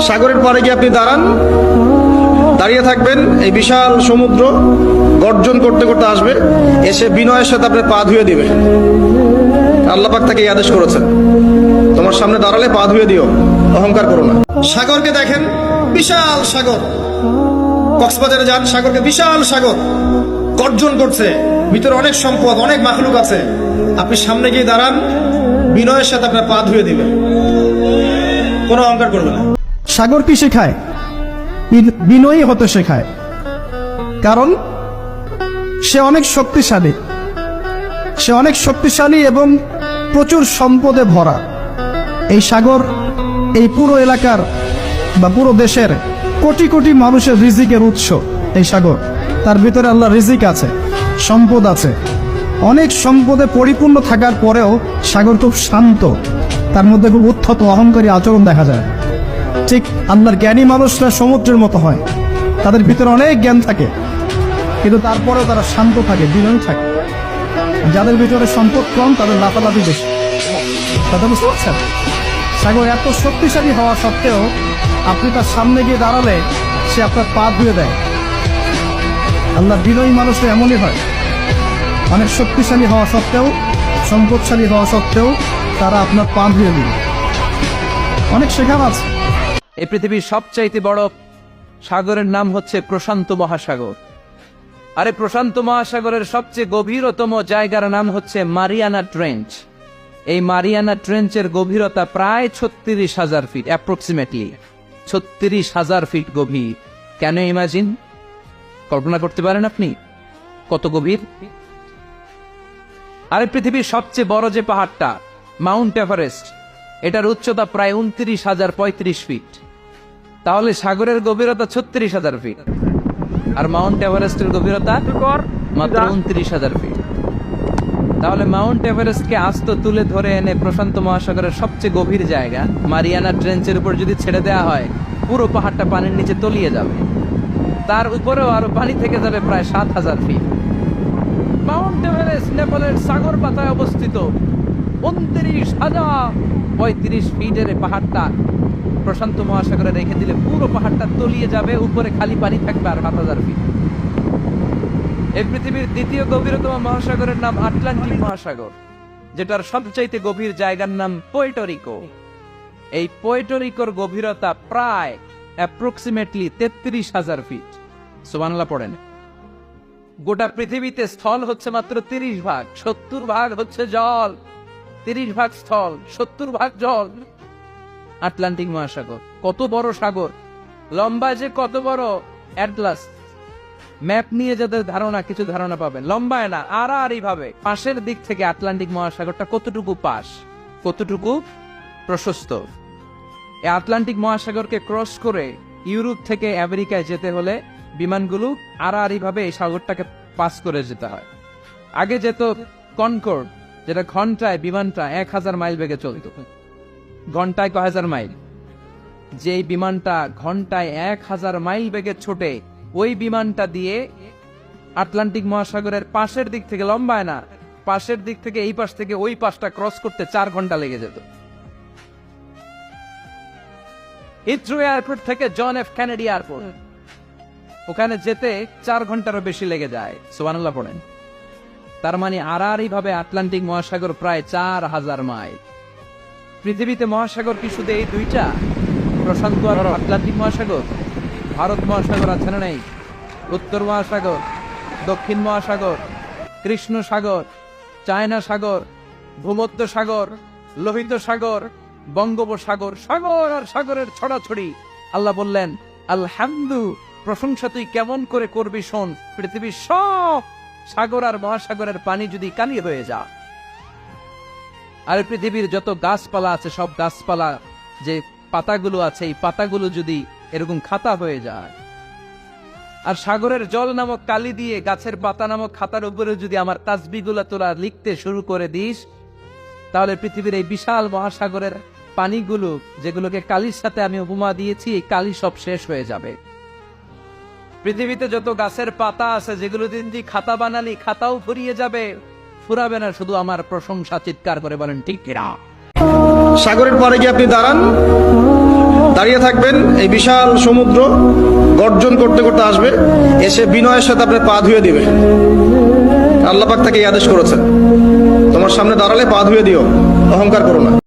সাগরের পাড়ে গিয়ে আপনি দাঁড়ান, দাঁড়িয়ে থাকবেন, এই বিশাল সমুদ্র গর্জন করতে করতে আসবে, এসে বিনয়ের সাথে আপনার পা ধুয়ে দিবে। আল্লাহ পাক তাকে এই আদেশ করেছেন, তোমার সামনে দাঁড়ালে পা ধুয়ে দিও, অহংকার করো না। সাগরকে দেখেন, বিশাল সাগর। কক্সবাজারে যান, সাগরকে বিশাল সাগর গর্জন করছে, ভিতরে অনেক সম্পদ, অনেক মাখলুক আছে। আপনি সামনে গিয়ে দাঁড়ান, বিনয়ের সাথে আপনার পা ধুয়ে দিবে, কোনো অহংকার করবে না। সাগর কি শেখায়? বিনয়ী হতে শেখায়, কারণ সে অনেক শক্তিশালী, সে অনেক শক্তিশালী এবং প্রচুর সম্পদে ভরা। এই সাগর এই পুরো এলাকার বা পুরো দেশের কোটি কোটি মানুষের রিজিকের উৎস। এই সাগর, তার ভিতরে আল্লাহ রিজিক আছে, সম্পদ আছে। অনেক সম্পদে পরিপূর্ণ থাকার পরেও সাগর খুব শান্ত, তার মধ্যে খুব উদ্ধত অহংকারী আচরণ দেখা যায়। ঠিক আল্লাহর জ্ঞানী মানুষরা সমুদ্রের মতো হয়, তাদের ভিতরে অনেক জ্ঞান থাকে, কিন্তু তারপরেও তারা শান্ত থাকে, বিনয়ী থাকে। যাদের ভিতরে সম্পদ কম তাদের লাফালাফি বেশি। কথা বুঝতে পারছেন? সাগর এত শক্তিশালী হওয়া সত্ত্বেও আপনি তার সামনে গিয়ে দাঁড়ালে সে আপনার পা ধুয়ে দেয়। আল্লাহ বিনয়ী মানুষরা এমনই হয়, অনেক শক্তিশালী হওয়া সত্ত্বেও, সম্পদশালী হওয়া সত্ত্বেও তারা আপনার পা ধুয়ে দিবে। অনেক শেখার আছে। এই পৃথিবীর সবচাইতে বড় সাগরের নাম হচ্ছে প্রশান্ত মহাসাগর। আরে প্রশান্ত মহাসাগরের সবচেয়ে গভীরতম জায়গার নাম হচ্ছে মারিয়ানা ট্রেঞ্চ। এই মারিয়ানা ট্রেঞ্চের গভীরতা প্রায় 36,000 ফিট, অ্যাপ্রক্সিমেটলি 36,000 ফিট গভীর। কেন ইমাজিন, কল্পনা করতে পারেন আপনি কত গভীর? আরে পৃথিবীর সবচেয়ে বড় যে পাহাড়টা মাউন্ট এভারেস্ট, এটার উচ্চতা প্রায় 29,035 ফিট। তাহলে সাগরের গভীরতা 36,000 ফিট, আর মাউন্ট এভারেস্টের গভীরতা মাত্র 29,000 ফিট। তাহলে মাউন্ট এভারেস্টকে আস্ত তুলে ধরে এনে প্রশান্ত মহাসাগরের সবচেয়ে গভীর জায়গা মারিয়ানা ট্রেঞ্চের উপর যদি ছেড়ে দেওয়া হয়, পুরো পাহাড়টা পানির নিচে তলিয়ে যাবে। তার উপরেও আরো পানি থেকে যাবে প্রায় 7,000 ফিট। মাউন্ট এভারেস্ট নেপালের সাগর পাতায় অবস্থিত 29,035 ফিটের পাহাড়টা প্রশান্ত মহাসাগরে রেখে দিলে পুরো পাহাড়টা তলিয়ে যাবে, উপরে খালি পানি থাকবে আর 7,000 ফিট। এই পৃথিবীর দ্বিতীয় গভীরতম মহাসাগরের নাম আটলান্টিক মহাসাগর, যেটার সবচাইতে গভীর জায়গার নাম পোর্টোরিকো। এই পোর্টোরিকোর গভীরতা প্রায় অ্যাপ্রক্সিমেটলি 33,000 ফিট। সুবহানাল্লাহ পড়েন। গোটা পৃথিবীতে স্থল হচ্ছে মাত্র 30 ভাগ, 70 ভাগ হচ্ছে জল। 30 ভাগ স্থল, 70 ভাগ জল। আটলান্টিক মহাসাগর কত বড় সাগর, লম্বা যে কত বড়, অ্যাটলাস ম্যাপ নিয়ে যাদের ধারণা, কিছু ধারণা পাবেন। লম্বায় না, আড়াআড়ি ভাবে পাশের দিক থেকে আটলান্টিক মহাসাগরটা কতটুকু পাশ, কতটুকু প্রশস্ত। এই আটলান্টিক মহাসাগরকে ক্রস করে ইউরোপ থেকে আমেরিকায় যেতে হলে বিমানগুলো আড়াআড়ি ভাবে এই সাগরটাকে পাস করে যেতে হয়। আগে যেত কনকর্ড, যেটা ঘন্টায় বিমানটা 1000 মাইল বেগে চলত। ঘন্টায় কয় হাজার মাইল? যে বিমানটা ঘন্টায় 1000 মাইল বেগে ছোটে, ওই বিমানটা দিয়ে আটলান্টিক মহাসাগরের পাশের দিক থেকে, লম্বায় না, পাশের দিক থেকে এই পাশ থেকে ওই পাশটা ক্রস করতে 4 ঘন্টা লেগে যেত। হিথ্রো এয়ারপোর্ট থেকে জন এফ কেনেডি এয়ারপোর্ট, ওখানে যেতে 4 ঘন্টারও বেশি লেগে যায়। সুবহানাল্লাহ পড়েন। তার মানে আড়াআড়ি ভাবে আটলান্টিক মহাসাগর প্রায় 4000 মাইল। পৃথিবীতে মহাসাগর কি শুধু এই দুইটা, প্রশান্ত আর আটলান্টিক মহাসাগর? ভারত মহাসাগর আছে না নেই? উত্তর মহাসাগর, দক্ষিণ মহাসাগর, কৃষ্ণ সাগর, চায়না সাগর, ভূমধ্য সাগর, লোহিত সাগর, বঙ্গোপসাগর, সাগর আর সাগরের ছড়াছড়ি। আল্লাহ বললেন, আলহামদু, প্রশংসা তুই কেমন করে করবি শোন। পৃথিবীর সব সাগর আর মহাসাগরের পানি যদি কালি হয়ে যা, আর পৃথিবীর যত গাছপালা আছে, সব গাছপালা যে পাতাগুলো আছে, এই পাতাগুলো যদি এরকম খাতা হয়ে যায়, আর সাগরের জল নামক কালি দিয়ে গাছের পাতা নামক খাতার উপরে যদি আমার তাসবিহগুলো তোরা লিখতে শুরু করে দিস, তাহলে পৃথিবীর এই বিশাল মহাসাগরের পানিগুলো, যেগুলোকে কালির সাথে আমি উপমা দিয়েছি, এই কালি সব শেষ হয়ে যাবে। পৃথিবীতে যত গাছের পাতা আছে, যেগুলো দিন দিয়ে খাতা বানালি, খাতাও ফুরিয়ে যাবে। ফুরাবে না, শুধু আমার প্রশংসা। চিৎকার করে বলেন ঠিক কিনা? সাগরের পাড়ে গিয়ে আপনি দাঁড়ান, দাঁড়িয়ে থাকবেন, এই বিশাল সমুদ্র গর্জন করতে করতে আসবে, এসে বিনয়ের সাথে আপনার পা ধুয়ে দিবে। আল্লাহ পাক তাকে এই আদেশ করেছেন, তোমার সামনে দাঁড়ালে পা ধুয়ে দিও, অহংকার করো না।